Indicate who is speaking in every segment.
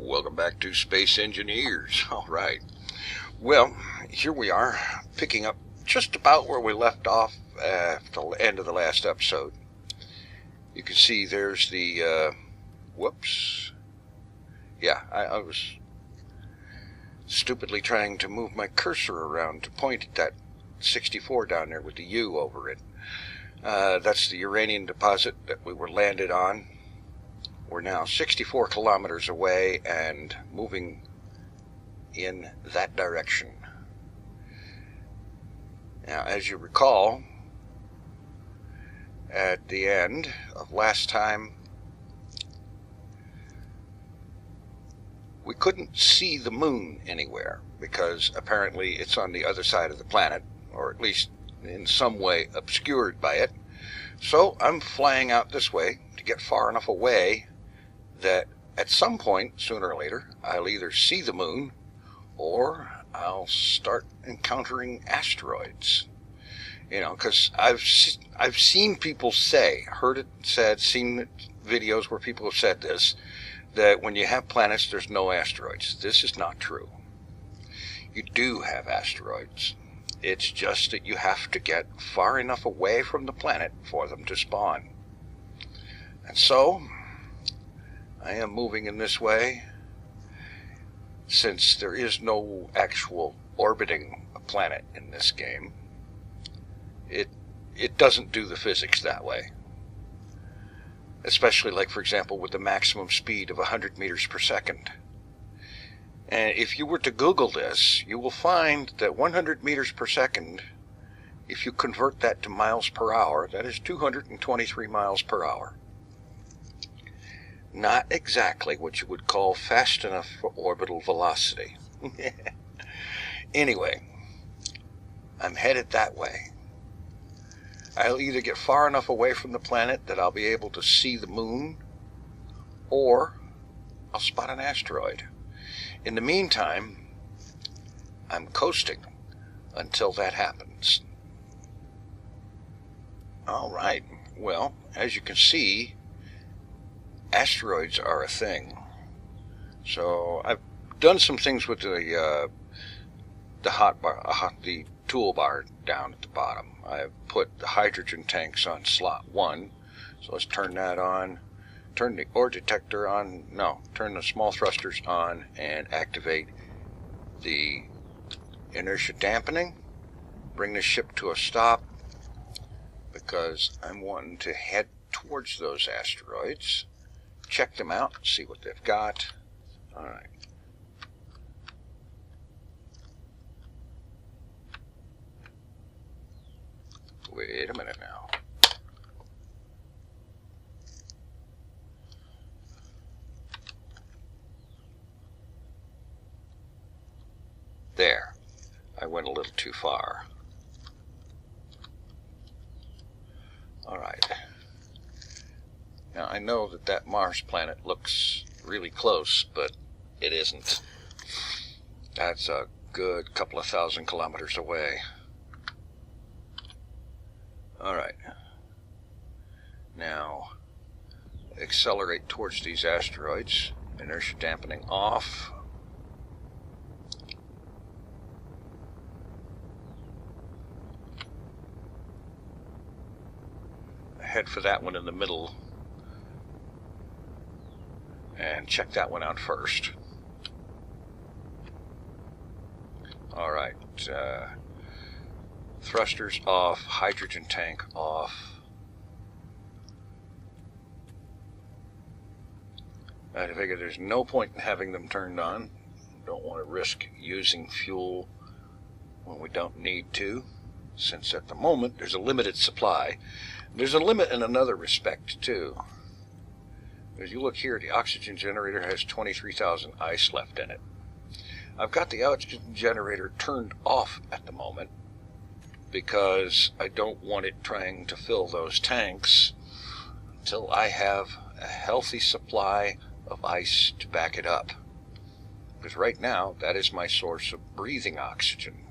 Speaker 1: Welcome back to Space Engineers. All right. Well, here we are, picking up just about where we left off at the end of the last episode. You can see there's the, whoops. Yeah, I was stupidly trying to move my cursor around to point at that 64 down there with the U over it. That's the uranium deposit that we were landed on. We're now 64 kilometers away and moving in that direction. Now, as you recall, at the end of last time, we couldn't see the moon anywhere because apparently it's on the other side of the planet, or at least in some way obscured by it. So I'm flying out this way to get far enough away that at some point, sooner or later, I'll either see the moon or I'll start encountering asteroids. You know, because I've seen people say, heard it said, seen videos where people have said this, that when you have planets, there's no asteroids. This is not true. You do have asteroids. It's just that you have to get far enough away from the planet for them to spawn. And so I am moving in this way. Since there is no actual orbiting a planet in this game, it doesn't do the physics that way. Especially, like, for example, with the maximum speed of 100 meters per second. And if you were to Google this, you will find that 100 meters per second, if you convert that to miles per hour, that is 223 miles per hour. Not exactly what you would call fast enough for orbital velocity. Anyway, I'm headed that way. I'll either get far enough away from the planet that I'll be able to see the moon, or I'll spot an asteroid. In the meantime, I'm coasting until that happens. All right. Well, as you can see, asteroids are a thing. So I've done some things with the toolbar down at the bottom. I've put the hydrogen tanks on slot 1. So let's turn that on. Turn the ore detector on. No, turn the small thrusters on and activate the inertia dampening. Bring the ship to a stop because I'm wanting to head towards those asteroids. Check them out, see what they've got. All right. Wait a minute now. There. I went a little too far. All right. Now, I know that Mars planet looks really close, but it isn't. That's a good couple of thousand kilometers away. All right. Now, accelerate towards these asteroids. Inertia dampening off. Head for that one in the middle. And check that one out first. All right. Thrusters off. Hydrogen tank off. I figure there's no point in having them turned on. Don't want to risk using fuel when we don't need to, since at the moment there's a limited supply. There's a limit in another respect, too. As you look here, the oxygen generator has 23,000 ice left in it. I've got the oxygen generator turned off at the moment because I don't want it trying to fill those tanks until I have a healthy supply of ice to back it up. Because right now, that is my source of breathing oxygen.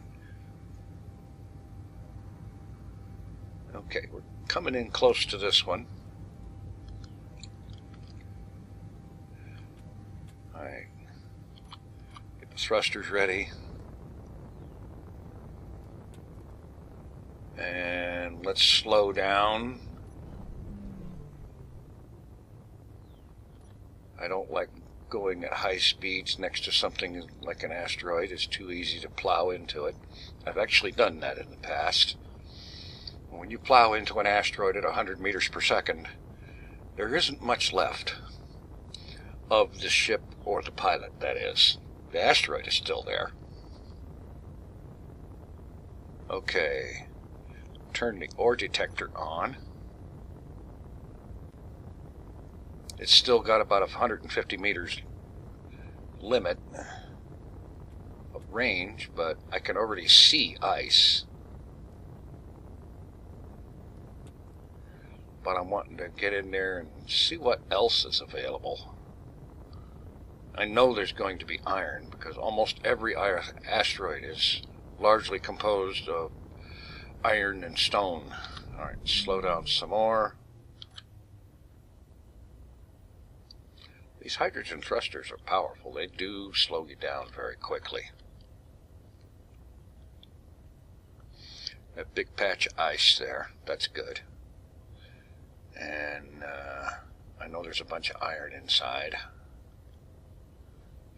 Speaker 1: Okay, we're coming in close to this one. Alright. Get the thrusters ready. And let's slow down. I don't like going at high speeds next to something like an asteroid. It's too easy to plow into it. I've actually done that in the past. When you plow into an asteroid at 100 meters per second, there isn't much left of the ship, or the pilot, that is. The asteroid is still there. Okay. Turn the ore detector on. It's still got about 150 meters limit of range, but I can already see ice. But I'm wanting to get in there and see what else is available. I know there's going to be iron, because almost every asteroid is largely composed of iron and stone. Alright, slow down some more. These hydrogen thrusters are powerful. They do slow you down very quickly. That big patch of ice there, that's good. And I know there's a bunch of iron inside.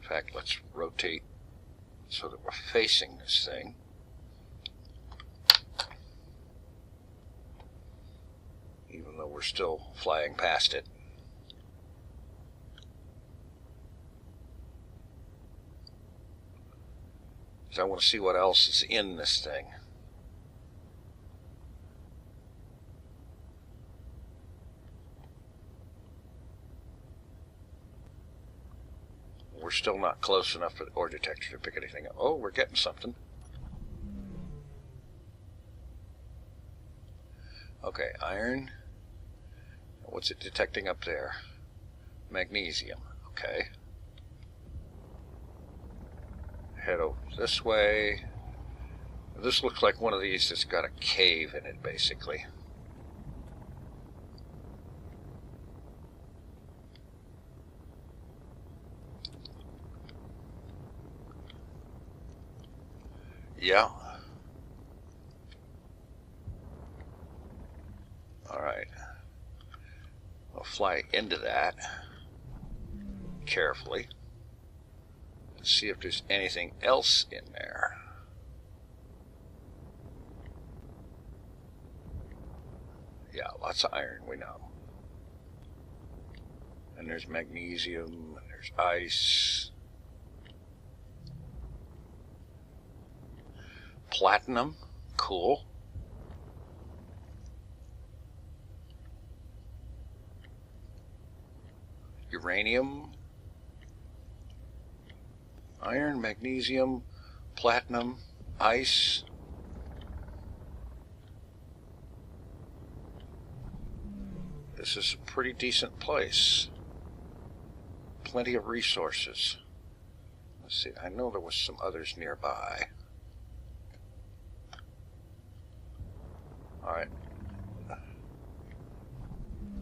Speaker 1: In fact, let's rotate so that we're facing this thing. Even though we're still flying past it. So I want to see what else is in this thing. We're still not close enough for the ore detector to pick anything up. Oh, we're getting something. Okay, iron. What's it detecting up there? Magnesium. Okay. Head over this way. This looks like one of these that's got a cave in it, basically. Yeah. Alright. I'll fly into that carefully. See if there's anything else in there. Yeah, lots of iron, we know. And there's magnesium, and there's ice. Platinum, cool. Uranium. Iron, magnesium, platinum, ice. This is a pretty decent place. Plenty of resources. Let's see, I know there was some others nearby. Alright.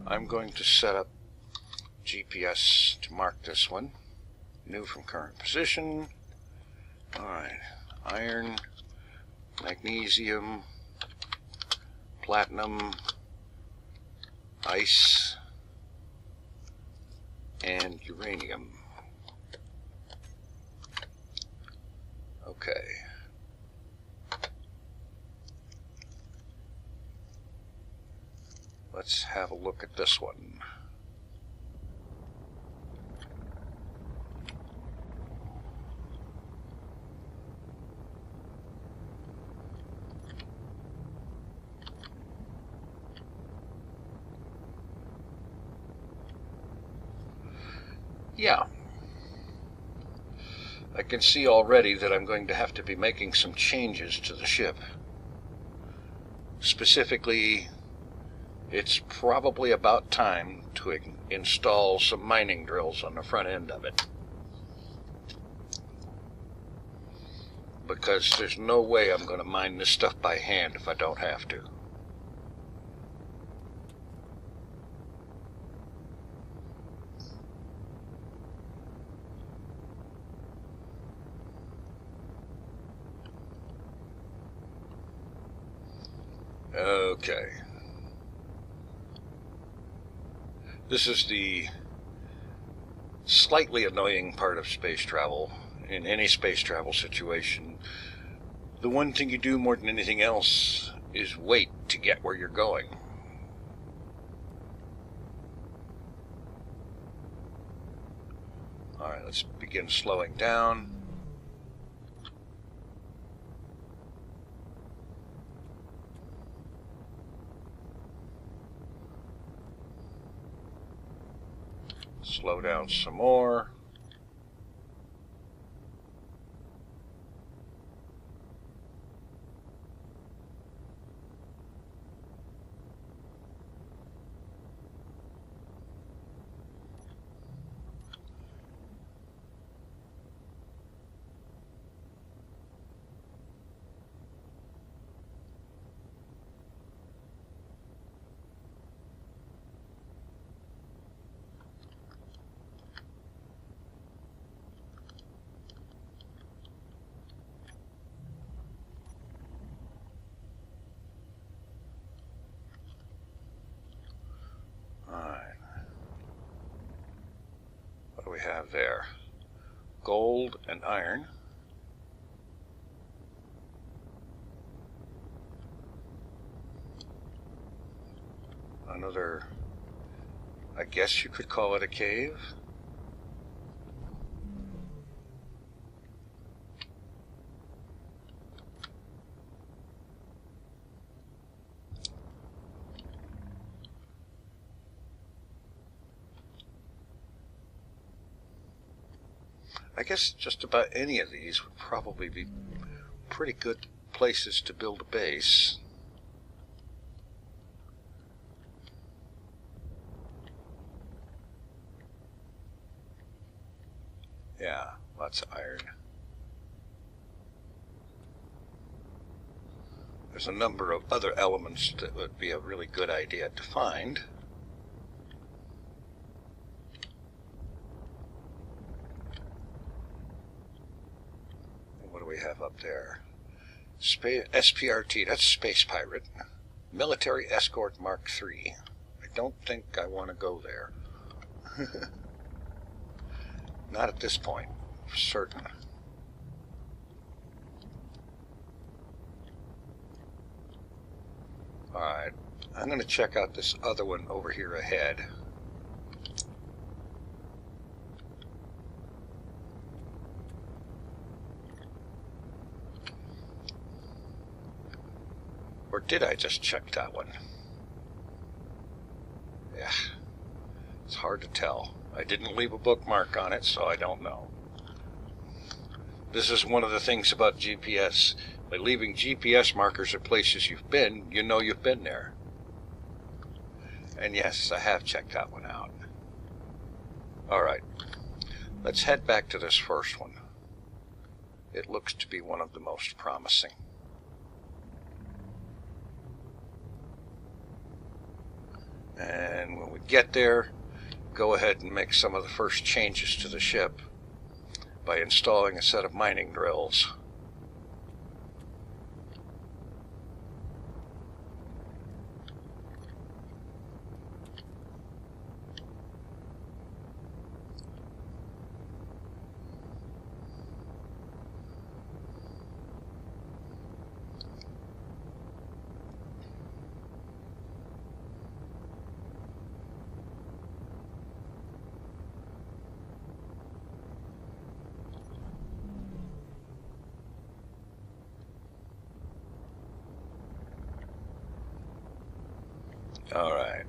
Speaker 1: I'm going to set up GPS to mark this one. New from current position. Alright. Iron, magnesium, platinum, ice, and uranium. Okay. Let's have a look at this one. Yeah. I can see already that I'm going to have to be making some changes to the ship. Specifically, it's probably about time to install some mining drills on the front end of it. Because there's no way I'm going to mine this stuff by hand if I don't have to. Okay. This is the slightly annoying part of space travel. In any space travel situation, the one thing you do more than anything else is wait to get where you're going. Alright, let's begin slowing down. Slow down some more. What do we have there? Gold and iron. Another, I guess you could call it a cave. I guess just about any of these would probably be pretty good places to build a base. Yeah, lots of iron. There's a number of other elements that would be a really good idea to find. What do we have up there? SPRT, that's Space Pirate. Military Escort Mark III. I don't think I want to go there. Not at this point, for certain. Alright, I'm going to check out this other one over here ahead. Or did I just check that one? Yeah, it's hard to tell. I didn't leave a bookmark on it, so I don't know. This is one of the things about GPS. By leaving GPS markers at places you've been, you know you've been there. And yes, I have checked that one out. Alright, let's head back to this first one. It looks to be one of the most promising. And when we get there, go ahead and make some of the first changes to the ship by installing a set of mining drills. All right.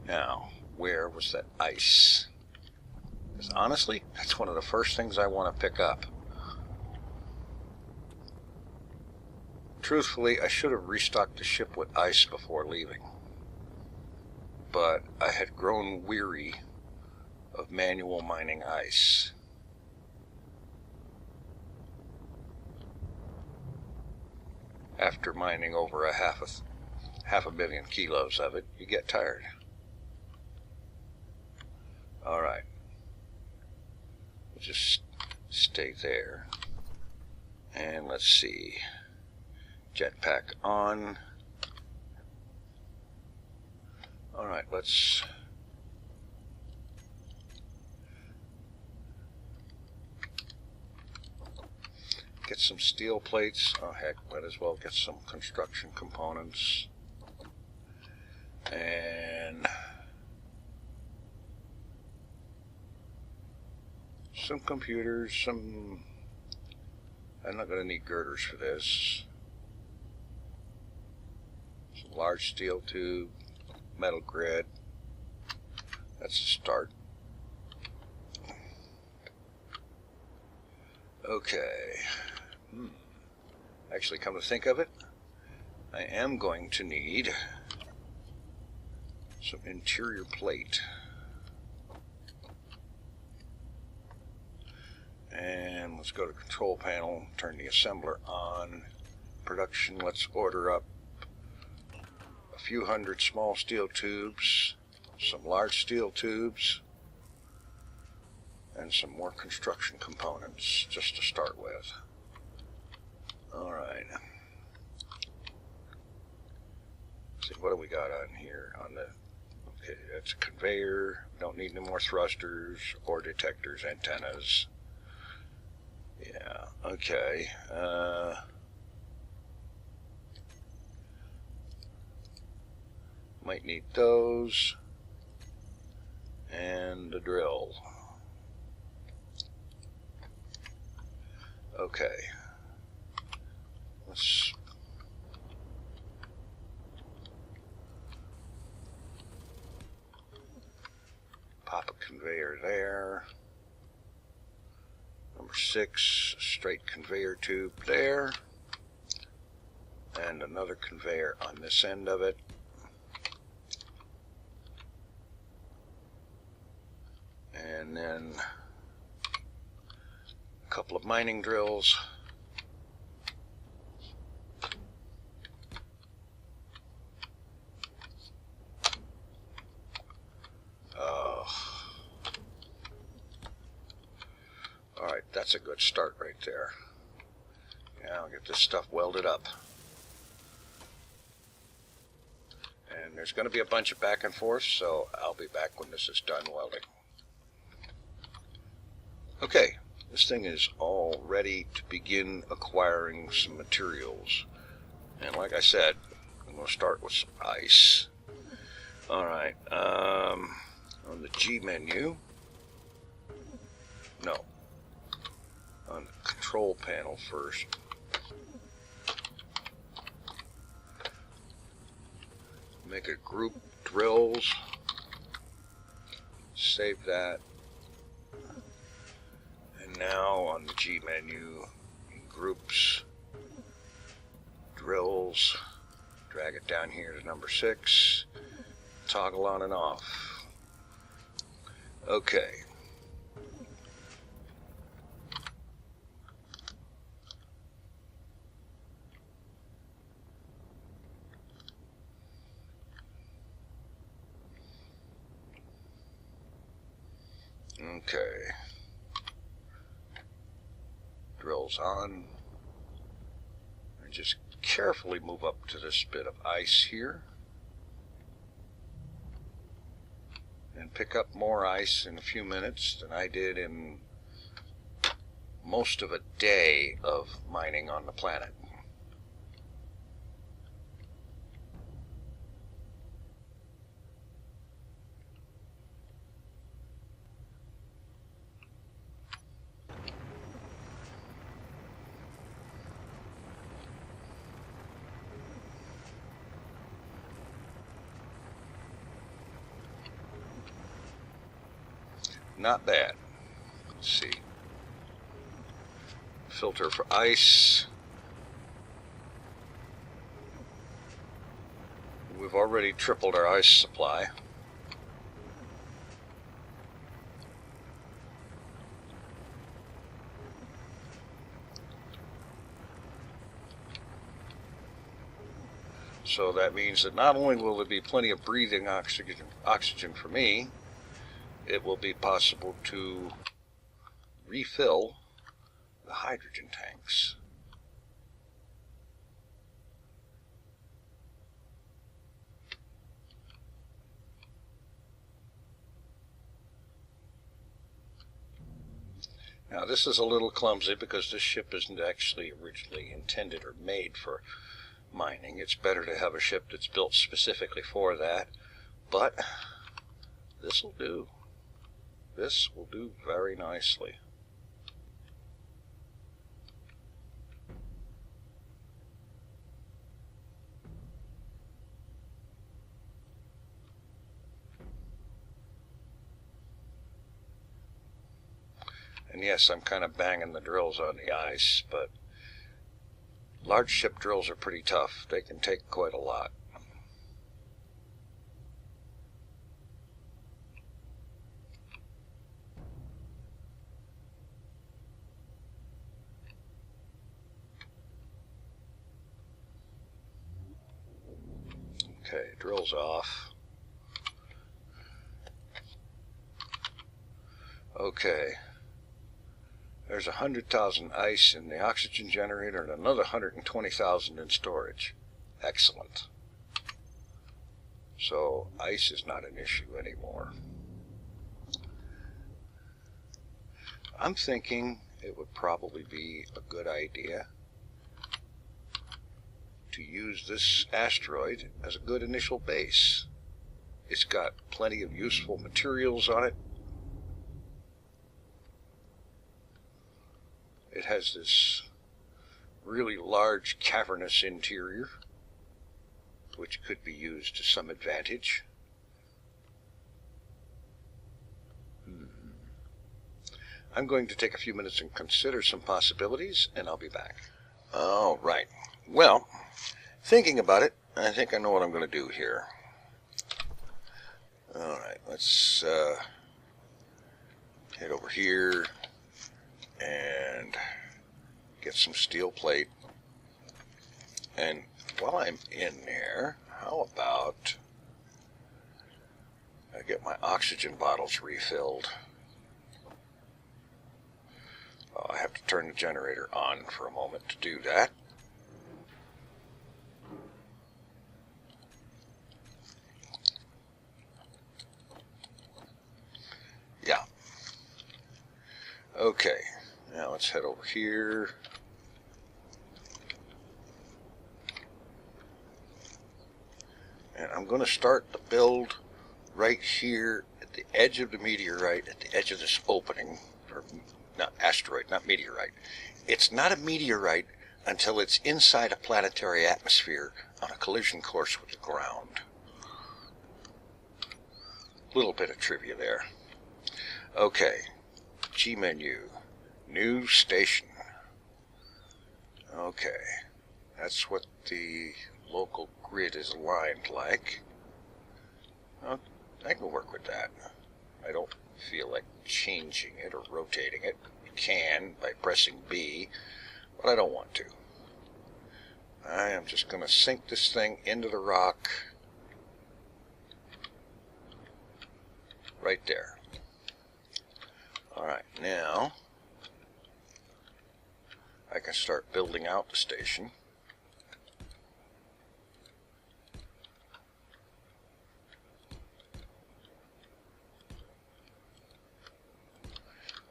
Speaker 1: Now, where was that ice? Because honestly, that's one of the first things I want to pick up. Truthfully, I should have restocked the ship with ice before leaving. But I had grown weary of manual mining ice. After mining over half a million kilos of it, you get tired. Alright. We'll just stay there. And let's see. Jetpack on. Alright, let's get some steel plates. Oh heck, might as well get some construction components. And some computers, some... I'm not going to need girders for this. Some large steel tube, metal grid. That's a start. Okay. Actually, come to think of it, I am going to need some interior plate. And let's go to control panel, turn the assembler on. Production, let's order up a few hundred small steel tubes, some large steel tubes, and some more construction components just to start with. Alright. See, what do we got on here? On the... Okay, that's a conveyor. Don't need any more thrusters or detectors, antennas. Yeah, okay. Might need those. And a drill. Okay. Let's pop a conveyor there. Number 6, straight conveyor tube there. And another conveyor on this end of it. And then a couple of mining drills. Alright, that's a good start right there. Yeah, I'll get this stuff welded up. And there's going to be a bunch of back and forth, so I'll be back when this is done welding. Okay, this thing is all ready to begin acquiring some materials. And like I said, I'm going to start with some ice. Alright, on the G menu, no, on the control panel first. Make a group drills, save that, and now on the G menu, groups, drills, drag it down here to number 6, toggle on and off. Okay. Okay. Drills on. And just carefully move up to this bit of ice here. And pick up more ice in a few minutes than I did in most of a day of mining on the planet. Not bad. Let's see. Filter for ice. We've already tripled our ice supply. So that means that not only will there be plenty of breathing oxygen for me, it will be possible to refill the hydrogen tanks. Now this is a little clumsy because this ship isn't actually originally intended or made for mining. It's better to have a ship that's built specifically for that, but this will do. This will do very nicely. And yes, I'm kind of banging the drills on the ice, but large ship drills are pretty tough. They can take quite a lot. Okay, drills off. Okay. There's 100,000 ice in the oxygen generator and another 120,000 in storage. Excellent. So ice is not an issue anymore. I'm thinking it would probably be a good idea to use this asteroid as a good initial base. It's got plenty of useful materials on it. It has this really large cavernous interior, which could be used to some advantage. I'm going to take a few minutes and consider some possibilities, and I'll be back. All right. Well, thinking about it, I think I know what I'm going to do here. All right, let's head over here and get some steel plate. And while I'm in there, how about I get my oxygen bottles refilled? Oh, I have to turn the generator on for a moment to do that. Yeah. Okay. Now let's head over here. And I'm going to start the build right here at the edge of the meteorite, at the edge of this opening, or not asteroid, not meteorite. It's not a meteorite until it's inside a planetary atmosphere on a collision course with the ground. Little bit of trivia there. Okay, G menu. New station. Okay, that's what the local grid is aligned like. Well, I can work with that. I don't feel like changing it or rotating it. You can by pressing B, but I don't want to. I am just going to sink this thing into the rock right there. Alright, now I can start building out the station.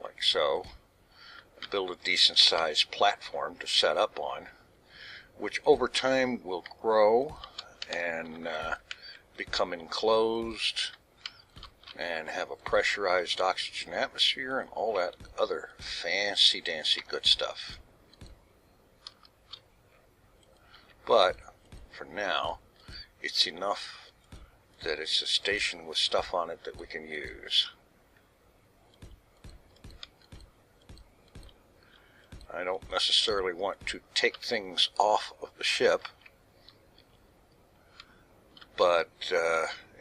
Speaker 1: Like so. Build a decent sized platform to set up on, which over time will grow and become enclosed and have a pressurized oxygen atmosphere and all that other fancy dancy good stuff. But for now, it's enough that it's a station with stuff on it that we can use. I don't necessarily want to take things off of the ship, but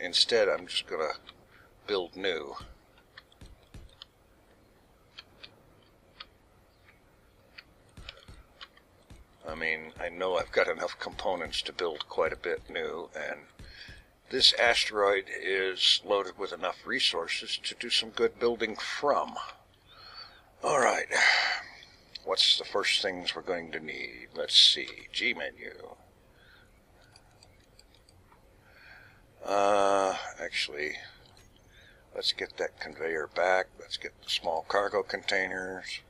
Speaker 1: instead I'm just going to build new. I mean, I know I've got enough components to build quite a bit new, and this asteroid is loaded with enough resources to do some good building from. All right, what's the first things we're going to need? Let's see, G menu. Actually, let's get that conveyor back. Let's get the small cargo containers.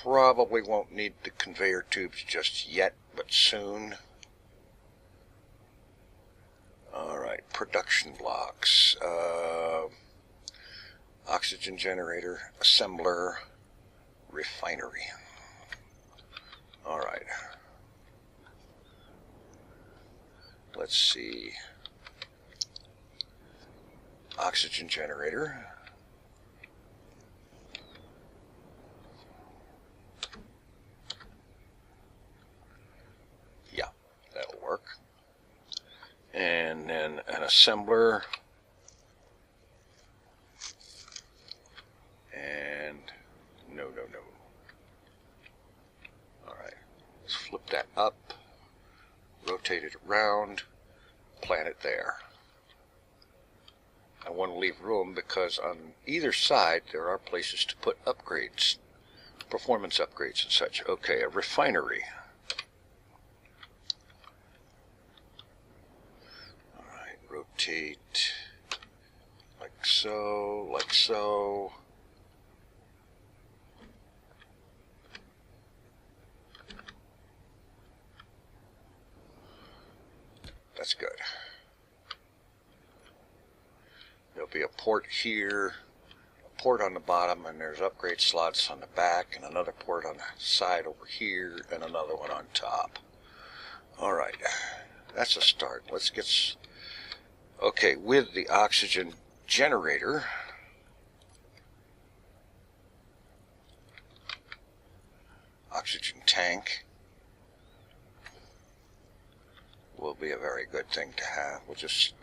Speaker 1: Probably won't need the conveyor tubes just yet, but soon. Alright, production blocks. Oxygen generator, assembler, refinery. Alright. Let's see. Oxygen generator. Yeah, that'll work. And then an assembler. And no. Alright, let's flip that up. Rotate it around, plant it there. I want to leave room because on either side there are places to put upgrades, performance upgrades and such. Okay, a refinery. Alright, rotate like so, like so. That's good. There'll be a port here, a port on the bottom, and there's upgrade slots on the back, and another port on the side over here, and another one on top. Alright, that's a start. Let's get... Okay, with the oxygen generator, oxygen tank will be a very good thing to have. We'll just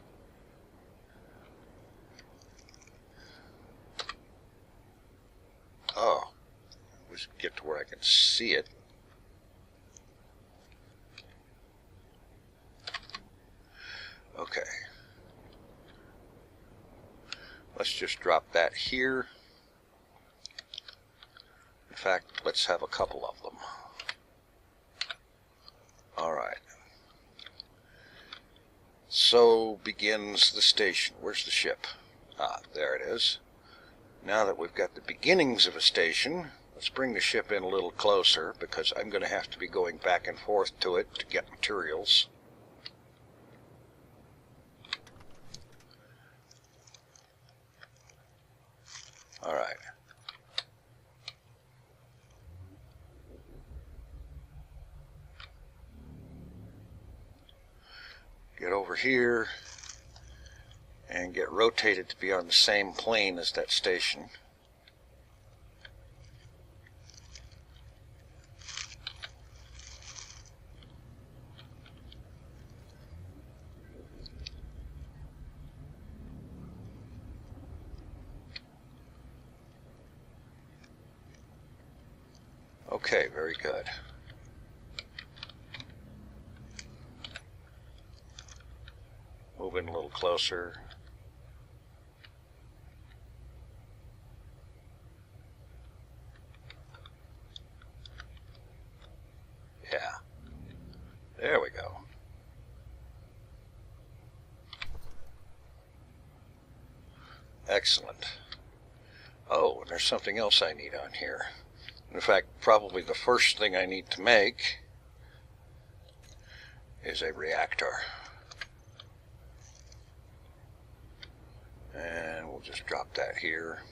Speaker 1: let's get to where I can see it. Okay. Let's just drop that here. In fact, let's have a couple of them. All right. So begins the station. Where's the ship? Ah, there it is. Now that we've got the beginnings of a station, let's bring the ship in a little closer because I'm going to have to be going back and forth to it to get materials. All right. Get over here and get rotated to be on the same plane as that station. Okay, very good. Moving a little closer. Yeah. There we go. Excellent. Oh, and there's something else I need on here. In fact, probably the first thing I need to make is a reactor. And we'll just drop that here.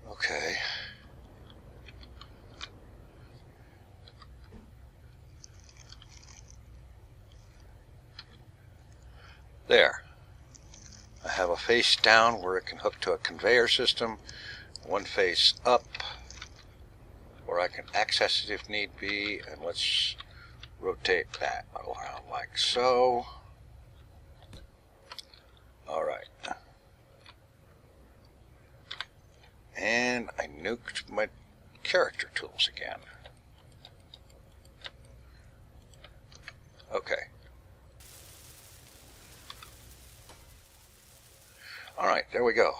Speaker 1: Okay. There. I have a face down where it can hook to a conveyor system, one face up where I can access it if need be, and let's rotate that around like so. Alright. And I nuked my character tools again. Okay. Alright, there we go.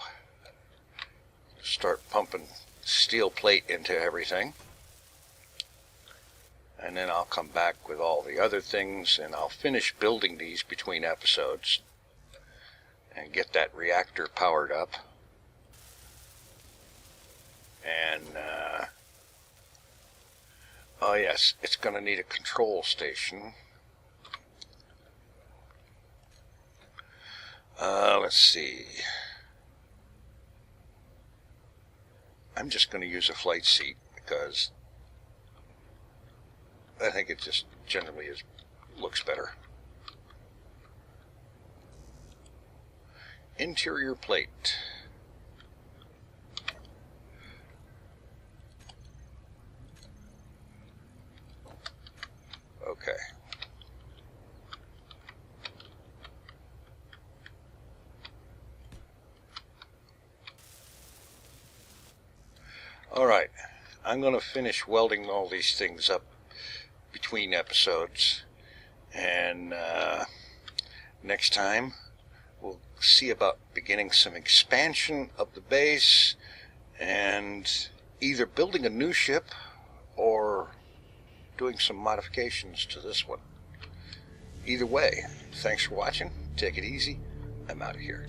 Speaker 1: Start pumping steel plate into everything. And then I'll come back with all the other things, and I'll finish building these between episodes and get that reactor powered up. And, oh yes, it's going to need a control station. Let's see. I'm just going to use a flight seat because I think it just generally looks better. Interior plate. Okay. Alright, I'm going to finish welding all these things up between episodes, and next time we'll see about beginning some expansion of the base and either building a new ship or doing some modifications to this one. Either way, thanks for watching. Take it easy. I'm out of here.